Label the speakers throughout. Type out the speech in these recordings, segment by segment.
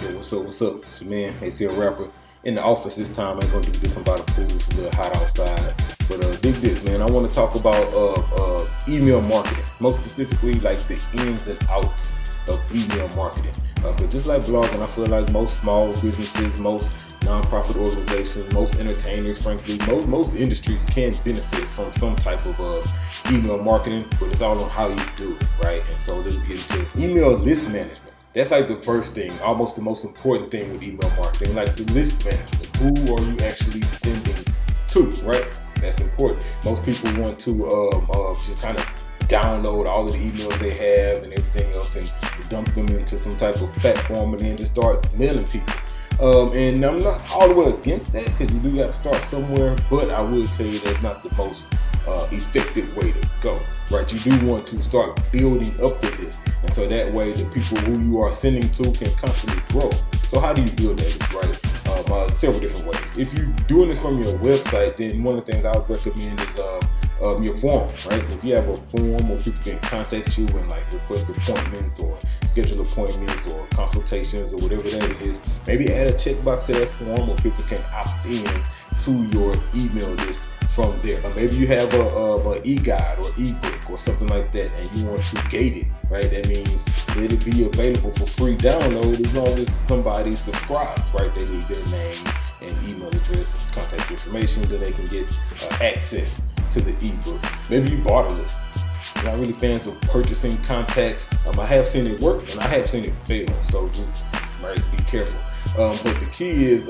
Speaker 1: Yo, what's up? What's up? It's your man, ACL Rapper. In the office this time. I'm gonna do this one by the pool. It's a little hot outside, but dig this, man. I want to talk about email marketing, most specifically like the ins and outs of email marketing. But just like blogging, I feel like most small businesses, most nonprofit organizations, most entertainers, frankly, most industries can benefit from some type of email marketing, but it's all on how you do it, right? And so let's get into email list management. That's like the first thing, almost the most important thing with email marketing, like the list management. Who are you actually sending to, right? That's important. Most people want to just kind of download all of the emails they have and everything else and dump them into some type of platform and then just start mailing people. And I'm not all the way against that because you do got to start somewhere, but I would tell you that's not the most effective way to go, right? You do want to start building up the list, and so that way the people who you are sending to can constantly grow. So how do you build that list, right? Several different ways. If you're doing this from your website, then one of the things I would recommend is your form, right? If you have a form where people can contact you and like request appointments or schedule appointments or consultations or whatever that is, maybe add a checkbox to that form where people can opt in to your email list from there. Or maybe you have a e-guide or ebook or something like that and you want to gate it, right? That means let it be available for free download as long as somebody subscribes, right? They leave their name and email address and contact information, then they can get access to the ebook. Maybe you bought a list. I'm not really fans of purchasing contacts. I have seen it work and I have seen it fail, so just be careful. But the key is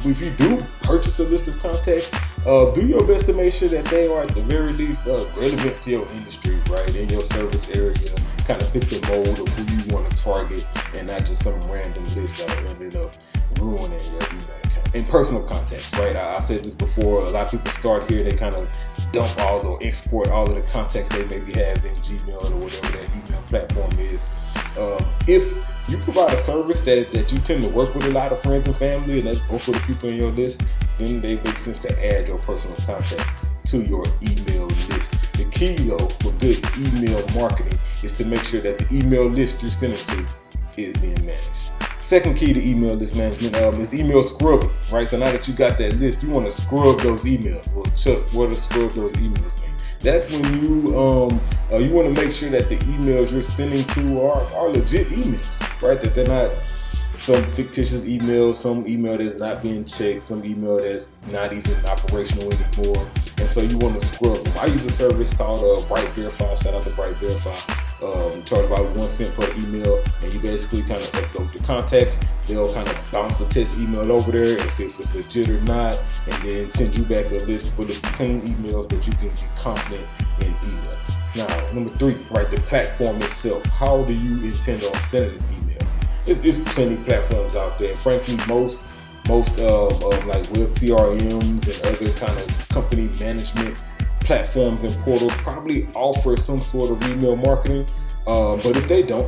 Speaker 1: if you do purchase a list of contacts, do your best to make sure that they are at the very least relevant to your industry, right? In your service area, kind of fit the mold of who you want to target and not just some random list that ended up ruining your email account. And personal contacts, right? I said this before, a lot of people start here, they kind of dump all or export all of the contacts they maybe have in Gmail or whatever that email platform is. If you provide a service that you tend to work with a lot of friends and family, and that's both of the people in your list, then they make sense to add your personal contacts to your email list. The key though for good email marketing is to make sure that the email list you're sending to is being managed. Second key to email list management is email scrubbing, right? So now that you got that list, you want to scrub those emails. Well, Chuck, what does scrub those emails mean? That's when you want to make sure that the emails you're sending to are legit emails, right? That they're not some fictitious email, some email that's not being checked, some email that's not even operational anymore. And so you want to scrub them. I use a service called Bright Verify. Shout out to Bright Verify. Charge about 1 cent per email, and you basically kind of upload the contacts. They'll kind of bounce the test email over there and see if it's legit or not, and then send you back a list full of clean emails that you can be confident in email. Now, number 3, right, the platform itself. How do you intend on sending this email? There's plenty of platforms out there. Frankly, most like web CRMs and other kind of company management platforms and portals probably offer some sort of email marketing, but if they don't,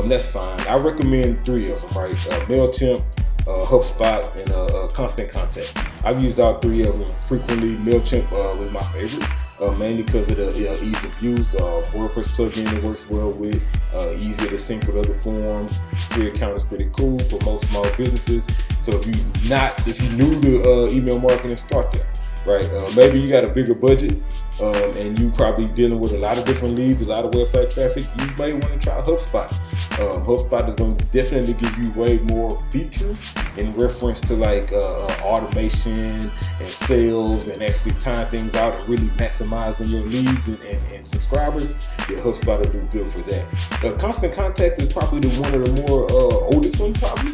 Speaker 1: that's fine. I recommend 3 of them, right? MailChimp, HubSpot, and Constant Contact. I've used all 3 of them frequently. MailChimp was my favorite, mainly because of the ease of use. WordPress plugin it works well with, easy to sync with other forms. Free account is pretty cool for most small businesses. So if you're new to email marketing, start there. Right, maybe you got a bigger budget and you probably dealing with a lot of different leads, a lot of website traffic. You may want to try HubSpot. HubSpot is going to definitely give you way more features in reference to like automation and sales and actually tying things out and really maximizing your leads and subscribers. Yeah, HubSpot will do good for that. Constant Contact is probably one of the more oldest ones probably.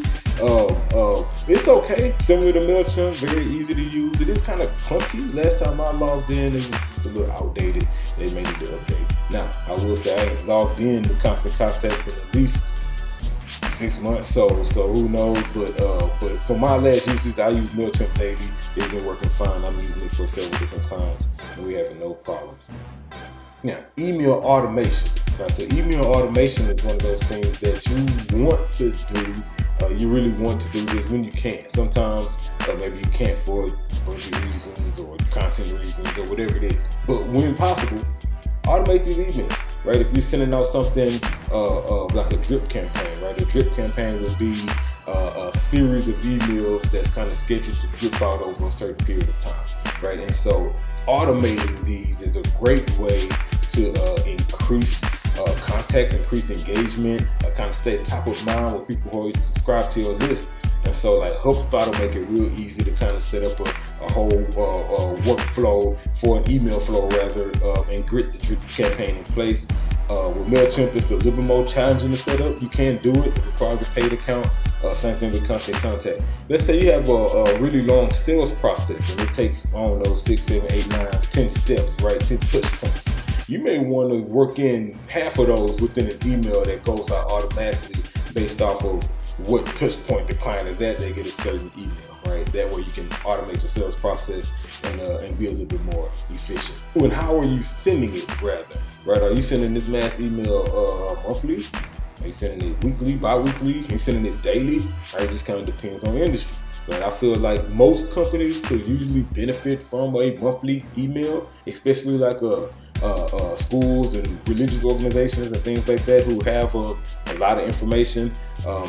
Speaker 1: It's okay, similar to MailChimp, very easy to use. It is kind of clunky. Last time I logged in, it was just a little outdated. They may need to update. Now, I will say I ain't logged in to Constant Contact in at least 6 months, so who knows? But for my last usage, I use MailChimp daily. It's been working fine. I'm using it for several different clients, and we having no problems. Now, email automation. Right, so email automation is one of those things that you want to do. You really want to do this when you can. Sometimes maybe you can't for budget reasons or content reasons or whatever it is. But when possible, automate these emails, right? If you're sending out something like a drip campaign, right? A drip campaign would be series of emails that's kind of scheduled to drip out over a certain period of time, right? And so automating these is a great way to increase contacts, increase engagement, kind of stay top of mind with people who always subscribe to your list. And so like HubSpot will make it real easy to kind of set up a whole workflow for an email flow rather, and grit the campaign in place. With MailChimp, it's a little bit more challenging to set up. You can do it. It requires a paid account. Same thing with Constant Contact. Let's say you have a really long sales process and it takes, I don't know, 6, 7, 8, 9, 10 steps, right? 10 touch points. You may want to work in half of those within an email that goes out automatically based off of what touch point the client is at. They get a certain email, right? That way you can automate your sales process and be a little bit more efficient. And how are you sending it rather, right? Are you sending this mass email monthly? Are you sending it weekly, bi-weekly? Are you sending it daily? Right? It just kind of depends on the industry. But I feel like most companies could usually benefit from a monthly email, especially like schools and religious organizations and things like that who have a lot of information.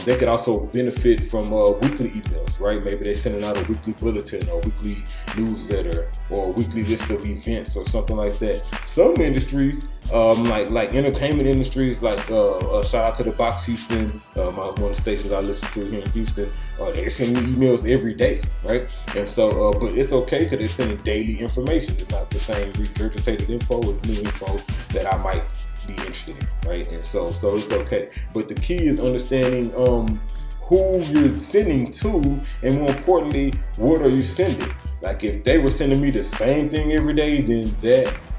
Speaker 1: They could also benefit from weekly emails, right? Maybe they're sending out a weekly bulletin or weekly newsletter or a weekly list of events or something like that. Some industries, like entertainment industries, like shout out to the Box Houston, one of the stations I listen to here in Houston. They send me emails every day, right? And so, but it's okay because they're sending daily information. It's not the same regurgitated info. It's new info that I might be interested in, right? And so it's okay. But the key is understanding who you're sending to, and more importantly, what are you sending? Like if they were sending me the same thing every day, then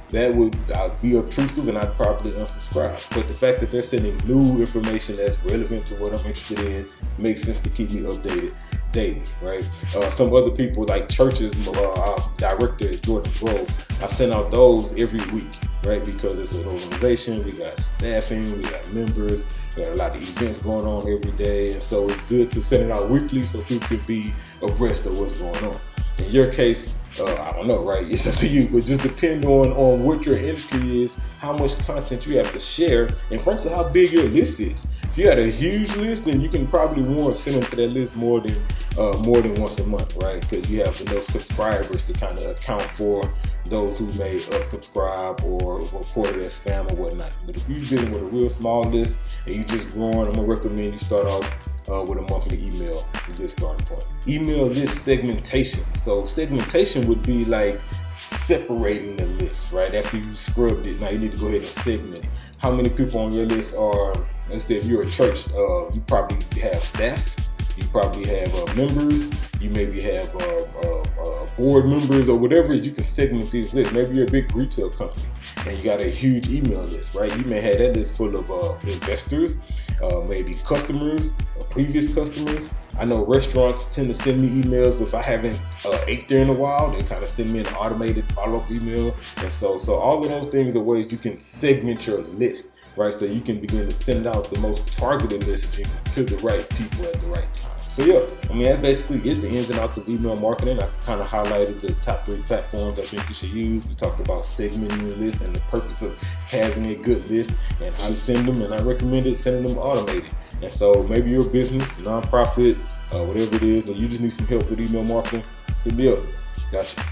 Speaker 1: that would be obtrusive and I'd probably unsubscribe. But the fact that they're sending new information that's relevant to what I'm interested in makes sense to keep me updated daily, right? Some other people like churches, our director at Jordan Grove, I send out those every week, right? Because it's an organization, we got staffing, we got members, we got a lot of events going on every day. And so it's good to send it out weekly so people can be abreast of what's going on. In your case, I don't know, right? It's up to you, but just depend on what your industry is, how much content you have to share, and frankly, how big your list is. If you had a huge list, then you can probably warrant sending to that list more than once a month, right? Because you have enough subscribers to kind of account for those who may unsubscribe or report it as spam or whatnot. But if you're dealing with a real small list and you're just growing, I'm gonna recommend you start off with a monthly email, a good starting point. Email list segmentation. So segmentation would be like separating the list, right? After you scrubbed it, now you need to go ahead and segment it. How many people on your list are, let's say if you're a church, you probably have staff, you probably have members, you maybe have board members or whatever. You can segment these lists. Maybe you're a big retail company and you got a huge email list, right? You may have that list full of investors, maybe customers, previous customers. I know restaurants tend to send me emails, but if I haven't ate there in a while, they kind of send me an automated follow-up email. And so all of those things are ways you can segment your list, right? So you can begin to send out the most targeted messaging to the right people at the right time. So yeah, I mean, that's basically it, the ins and outs of email marketing. I kind of highlighted the top 3 platforms I think you should use. We talked about segmenting your list and the purpose of having a good list and how to send them, and I recommended sending them automated. And so maybe you're a business, nonprofit, whatever it is, and you just need some help with email marketing, hit me up. Gotcha.